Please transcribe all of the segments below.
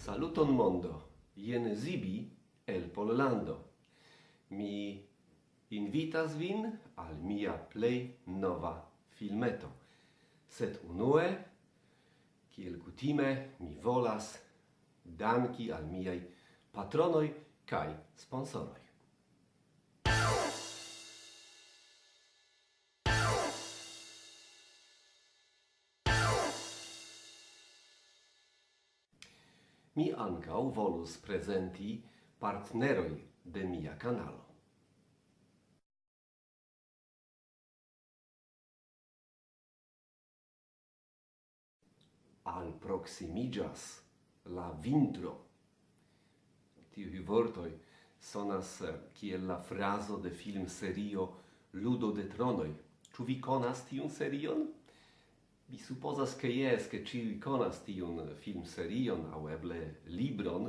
Saluton mondo, jen Zibi el Pollando. Mi invitas vin al mia plej nova filmeto. Sed unue, kiel kutime, mi volas danki al miaj patronoj kaj sponsoroj. Mi ankaŭ volus prezenti partneroj de mia kanalo. Alproksimiĝas la vintro. Tiuj vortoj sonas kiel la frazo de filmserio Ludo de Tronoj. Ĉu vi konas tiun serion? Mi supozas ke jes, ke ĉiuj konas tiun filmserion aŭ eble libron,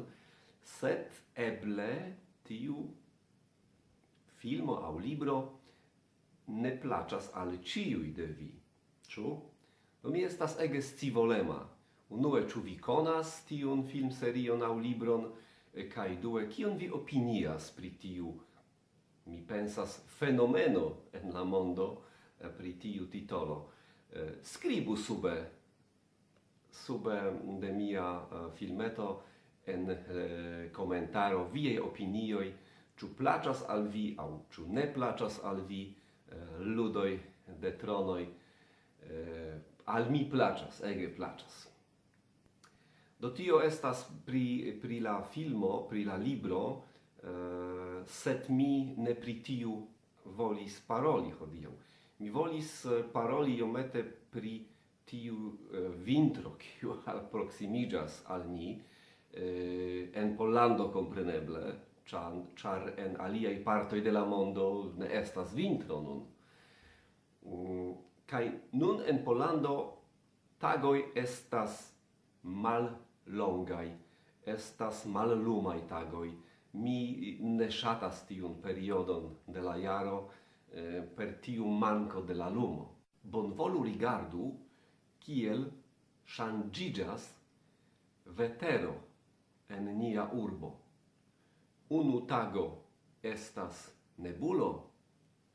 sed eble tiu filmo aŭ libro ne plaĉas al ĉiuj de vi. Ĉu? Mi estas ege scivolema. Unue, ĉu vi konas tiun filmserion aŭ libron, kaj due, kion vi opinias pri tiu, mi pensas, fenomeno en la mondo pri tiu titolo. Skribu sube de mia filmeto en komentaro viaj opinioj, ĉu plaĉas al vi aŭ ĉu ne plaĉas al vi Ludoj de Tronoj. Al mi plaĉas, ege plaĉas. Do tio estas pri la filmo, pri la libro, sed mi ne pri tiu volis paroli hodiaŭ. Mi volis paroli iomete pri tiu vintro, kiu alproksimiĝas al ni, en Pollando kompreneble, ĉar en aliaj partoj de la mondo ne estas vintro nun. Kaj nun en Pollando tagoj estas mallongaj, estas mallumaj tagoj. Mi ne ŝatas tiun periodon de la jaro per tiu manko de la lumo. Bonvolu rigardu kiel ŝanĝiĝas vetero en nia urbo. Unu tago estas nebulo,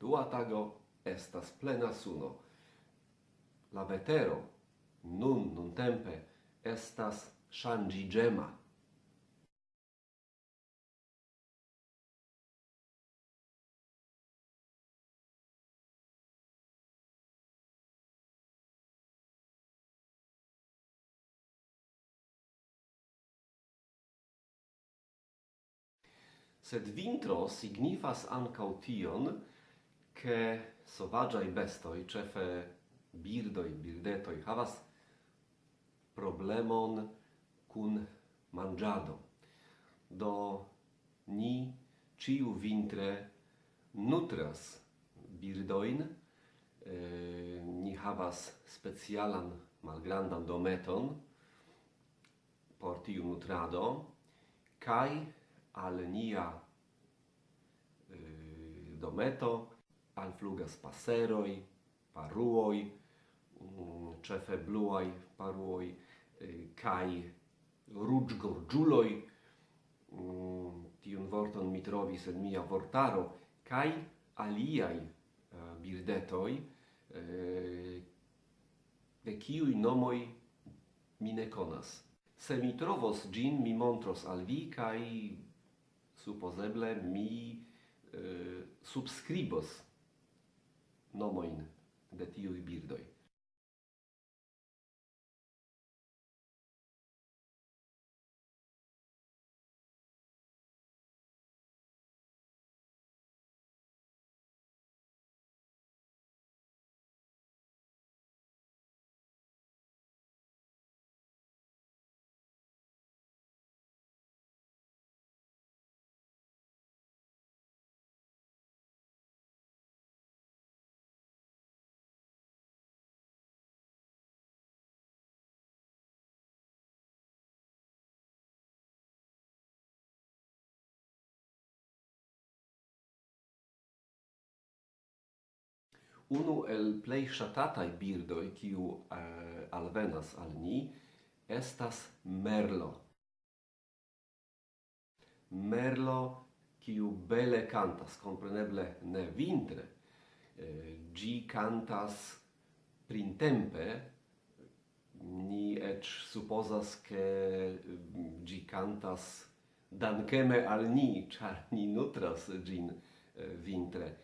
dua tago estas plena suno. La vetero nuntempe estas ŝanĝiĝema. Sed vintro signifas ankaŭ tion, ke sovaĝaj bestoj, ĉefe birdoj, birdetoj, havas problemon kun manĝado. Do ni ĉiuvintre nutras birdojn, ni havas specialan malgrandan dometon por tiu nutrado, kaj al nia dometo alflugas paseroj, paruoj, ĉefe bluaj paruoj, kaj ruĝgorĝuloj. Tiun vorton mi trovis en mia vortaro, kaj aliaj birdetoj, de kiuj nomoj mi ne konas. Se mi trovos ĝin, mi montros al vi, kaj supozeble mi subskribos nomojn de tiuj birdoj. Unu el plej ŝatataj birdoj, kiu alvenas al ni, estas merlo. merlo kiu bele cantas, compreneble ne vintre, gi cantas printempe, ni ec supposas che gi cantas dankeme al ni, char ni nutras gin vintre.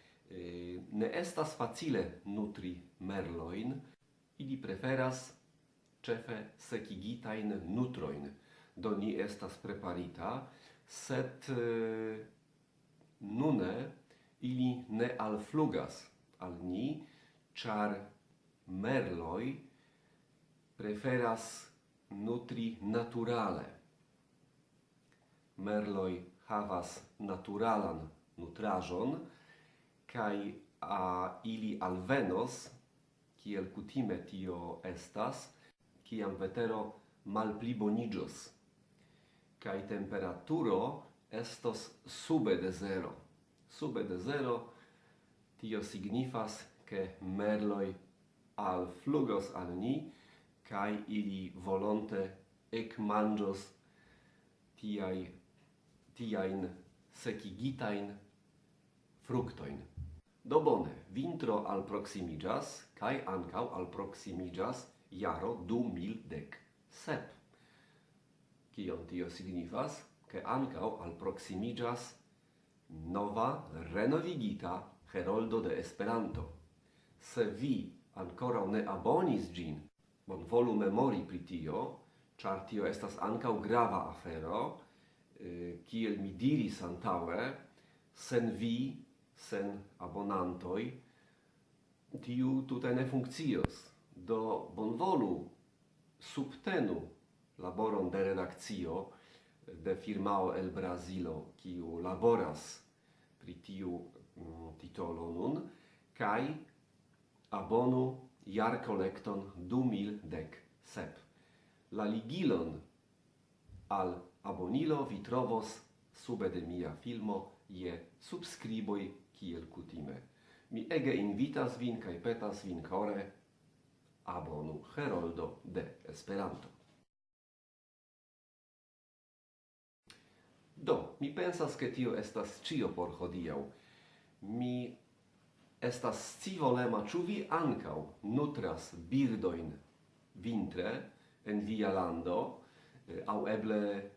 Ne estas facile nutri merloin, ili preferas cefe sekigitain nutroin. Do ni estas preparita, sed nune ili ne alflugas al ni, char merloi preferas nutri naturale. Merloi havas naturalan nutrajon, kai ili alvenos, kiel kutime tio estas, kiam vetero malpliboniĝos, kai temperaturo estos sube de zero. Sube de zero, tio signifas, che merloi alflugos al ni, kai ili volonte ekmanĝos tiajn sekigitajn fruktojn. Do bone, vintro alproksimiĝas, kai ankaŭ alproksimiĝas jaro 2017. Kion tio signifas? Che ankaŭ alproksimiĝas nova, renovigita heroldo de Esperanto. Se vi ankoraŭ ne abonis ĝin, bonvolu memori pri tio, ĉar tio estas ankaŭ grava afero, kiel mi diris antaŭe, sen vi, sen abonantoj, tiu tute ne funkcios. Do bonvolu subtenu laboron de redakcio de firmao el Brazilo, kiu laboras pri tiu titolo nun, kai abonu jarkolekton 2017. La ligilon al abonilo vi trovos sube de mia filmo je subskriboj kiel kutime. Mi ege invitas vin kaj petas vin kore, abonu Heroldo de Esperanto. Do, mi pensas che tio estas cio por hodiaŭ. Mi estas scivolema, ĉu vi ankaŭ nutras birdojn vintre en via lando, aŭ eble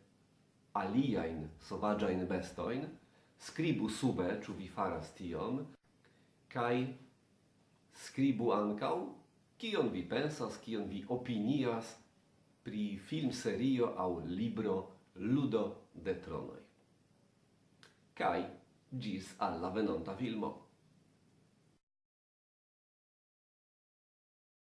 aliajn sovaĝajn bestojn. Skribu sube, ĉu vi faras tion, kaj skribu ankaŭ, kion vi pensas, kion vi opinias pri filmserio aŭ libro Ludo de Tronoj. Kaj ĝis al la venonta filmo.